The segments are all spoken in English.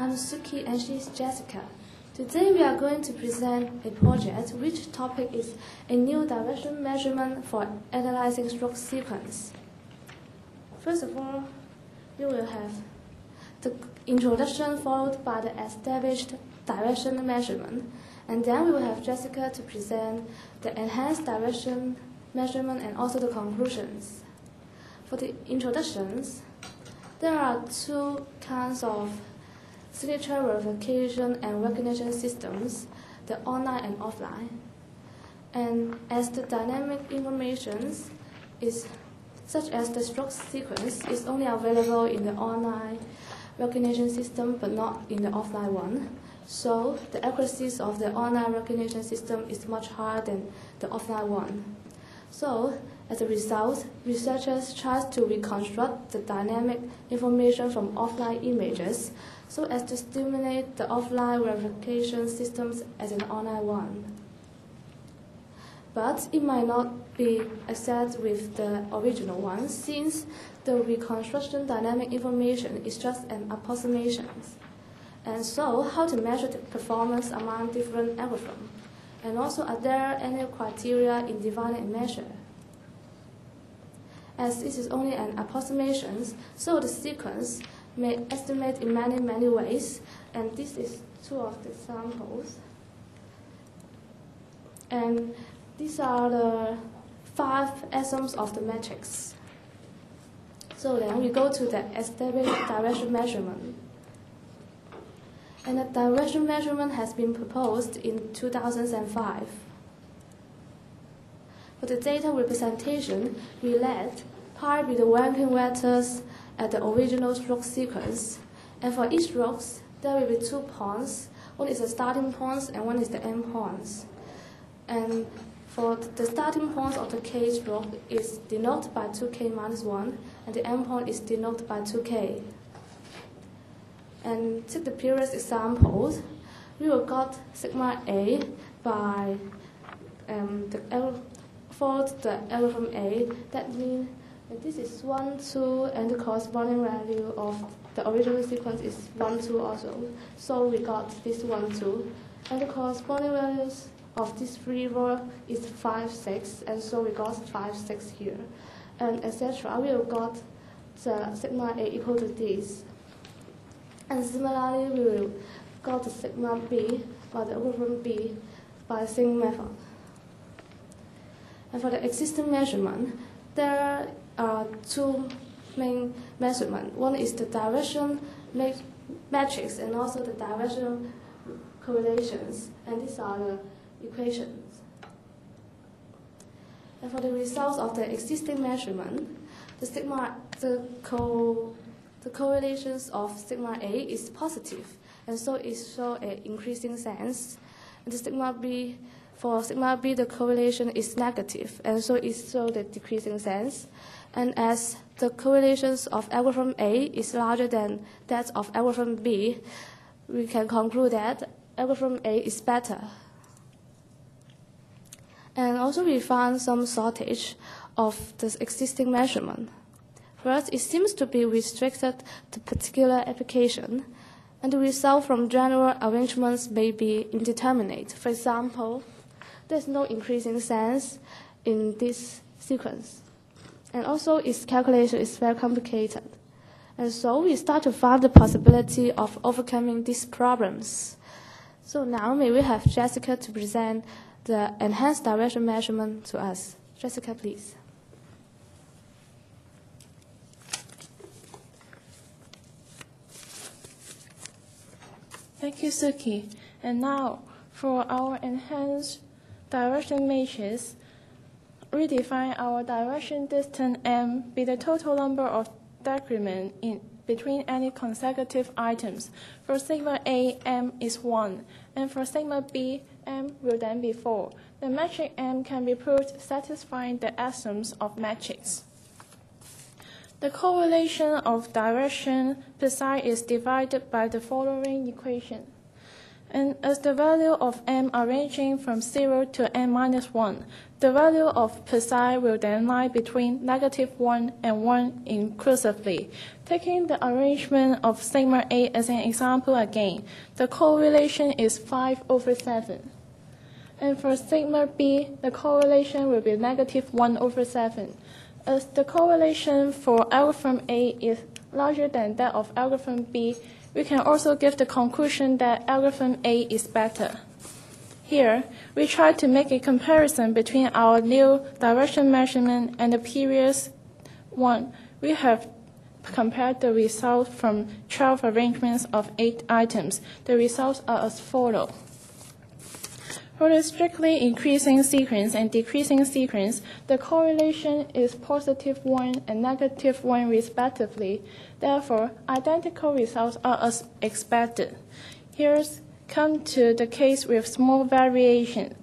I'm Suki and she's Jessica. Today we are going to present a project which topic is a new direction measurement for analyzing stroke sequence. First of all, you will have the introduction followed by the established direction measurement, and then we will have Jessica to present the enhanced direction measurement and also the conclusions. For the introductions, there are two kinds of signature verification and recognition systems, the online and offline. And as the dynamic information is such as the stroke sequence is only available in the online recognition system but not in the offline one, so the accuracy of the online recognition system is much higher than the offline one. So, as a result, researchers try to reconstruct the dynamic information from offline images so as to stimulate the offline verification systems as an online one. But it might not be exact with the original one, since the reconstruction dynamic information is just an approximation. And so, how to measure the performance among different algorithms? And also, are there any criteria in defining a measure? As this is only an approximation, so the sequence may estimate in many ways, and this is two of the samples. And these are the 5 atoms of the matrix. So then we go to the established direction measurement. And the direction measurement has been proposed in 2005. For the data representation, we let pi be the ranking vectors at the original stroke sequence. And for each stroke, there will be 2 points. One is the starting point and one is the end point. And for the starting point of the k stroke is denoted by 2k minus 1, and the end point is denoted by 2k. And take the previous examples, we will got sigma A by for the algorithm A. That means that this is 1, 2, and the corresponding value of the original sequence is 1, 2 also. So we got this 1, 2, and the corresponding values of this 3 row is 5, 6, and so we got 5, 6 here, and etc. We will got the sigma A equal to this. And similarly, we will got the sigma B by the algorithm B by the same method. And for the existing measurement, there are 2 main measurements. One is the direction matrix and also the direction correlations, and these are the equations. And for the results of the existing measurement, the correlations of sigma A is positive, and so it shows an increasing sense. And the sigma B, for sigma B, the correlation is negative, and so it shows the decreasing sense. And as the correlations of algorithm A is larger than that of algorithm B, we can conclude that algorithm A is better. And also we found some shortage of the existing measurement. First, it seems to be restricted to particular application, and the result from general arrangements may be indeterminate. For example, there's no increasing sense in this sequence. And also its calculation is very complicated. And so we start to find the possibility of overcoming these problems. So now may we have Jessica to present the enhanced direction measurement to us. Jessica, please. Thank you, Suki. And now, for our enhanced direction matrix, we define our direction distance M be the total number of decrement in between any consecutive items. For sigma A, M is 1, and for sigma B, M will then be 4. The metric M can be proved satisfying the axioms of matrix. The correlation of direction psi is divided by the following equation. And as the value of m are ranging from 0 to n-1, the value of psi will then lie between -1 and 1 inclusively. Taking the arrangement of sigma A as an example again, the correlation is 5/7. And for sigma B, the correlation will be -1/7. As the correlation for algorithm A is larger than that of algorithm B, we can also give the conclusion that algorithm A is better. Here, we try to make a comparison between our new direction measurement and the previous one. We have compared the results from 12 arrangements of 8 items. The results are as follows. For the strictly increasing sequence and decreasing sequence, the correlation is +1 and -1 respectively. Therefore, identical results are as expected. Here's come to the case with small deviations,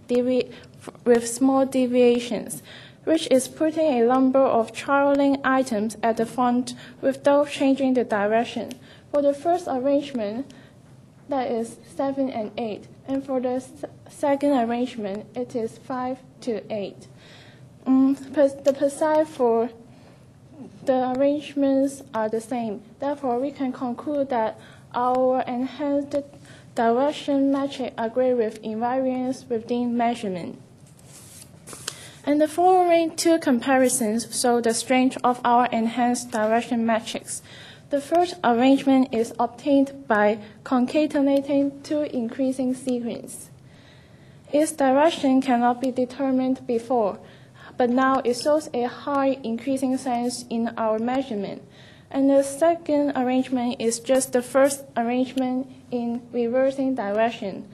which is putting a number of traveling items at the front without changing the direction. For the first arrangement, that is 7 and 8, and for the second arrangement, it is 5 to 8. The psi for the arrangements are the same. Therefore, we can conclude that our enhanced direction metric agree with invariance within measurement. And the following two comparisons show the strength of our enhanced direction metrics. The first arrangement is obtained by concatenating two increasing sequences. Its direction cannot be determined before, but now it shows a high increasing sense in our measurement. And the second arrangement is just the first arrangement in reversing direction,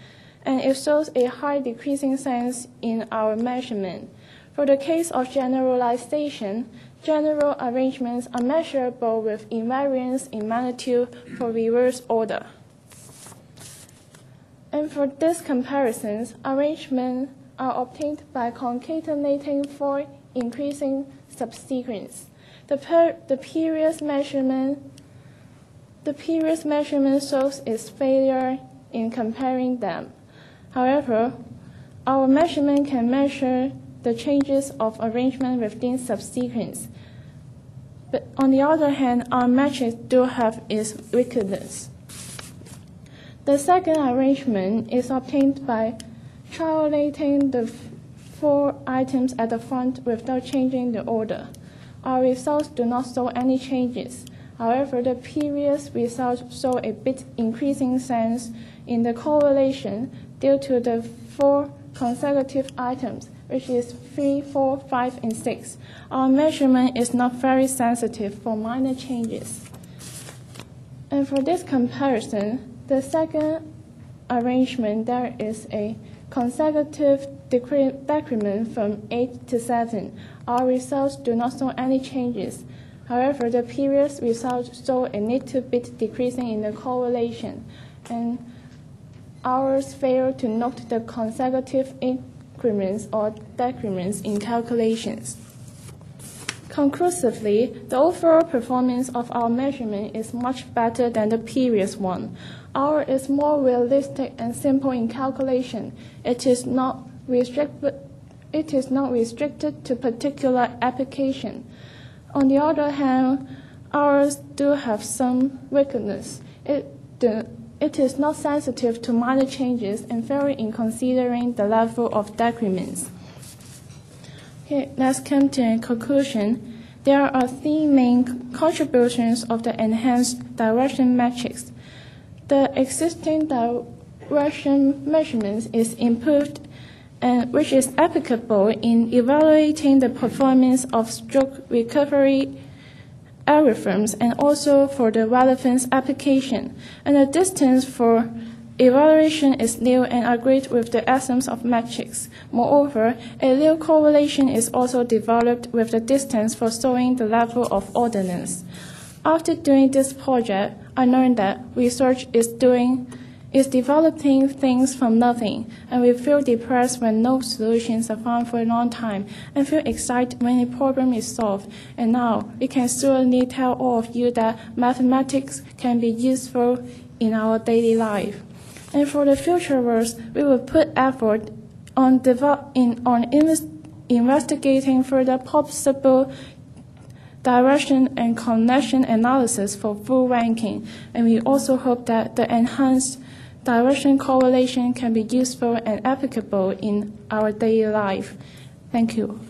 and it shows a high decreasing sense in our measurement. For the case of generalization, general arrangements are measurable with invariance in magnitude for reverse order. And for these comparisons, arrangements are obtained by concatenating 4 increasing subsequences. The previous measurement shows its failure in comparing them. However, our measurement can measure the changes of arrangement within subsequence. But on the other hand, our metrics do have its weakness. The second arrangement is obtained by triangulating the 4 items at the front without changing the order. Our results do not show any changes. However, the previous results show a bit increasing sense in the correlation due to the 4 consecutive items, which is 3, 4, 5, and 6. Our measurement is not very sensitive for minor changes. And for this comparison, the second arrangement, there is a consecutive decrement from 8 to 7. Our results do not show any changes. However, the previous results show a little bit decreasing in the correlation, and ours fail to note the consecutive increments or decrements in calculations. Conclusively, the overall performance of our measurement is much better than the previous one. Ours is more realistic and simple in calculation. It is not restricted to particular application. On the other hand, ours do have some weakness. It is not sensitive to minor changes and vary in considering the level of decrements. Okay, let's come to a conclusion. There are 3 main contributions of the enhanced direction metrics. The existing direction measurements is improved, and which is applicable in evaluating the performance of stroke recovery algorithms and also for the relevance application. And the distance for evaluation is new and agreed with the essence of metrics. Moreover, a new correlation is also developed with the distance for showing the level of ordinance. After doing this project, I learned that research is developing things from nothing, and we feel depressed when no solutions are found for a long time, and feel excited when a problem is solved. And now, we can certainly tell all of you that mathematics can be useful in our daily life. And for the future works, we will put effort on investigating further possible direction and connection analysis for full ranking. And we also hope that the enhanced direction correlation can be useful and applicable in our daily life. Thank you.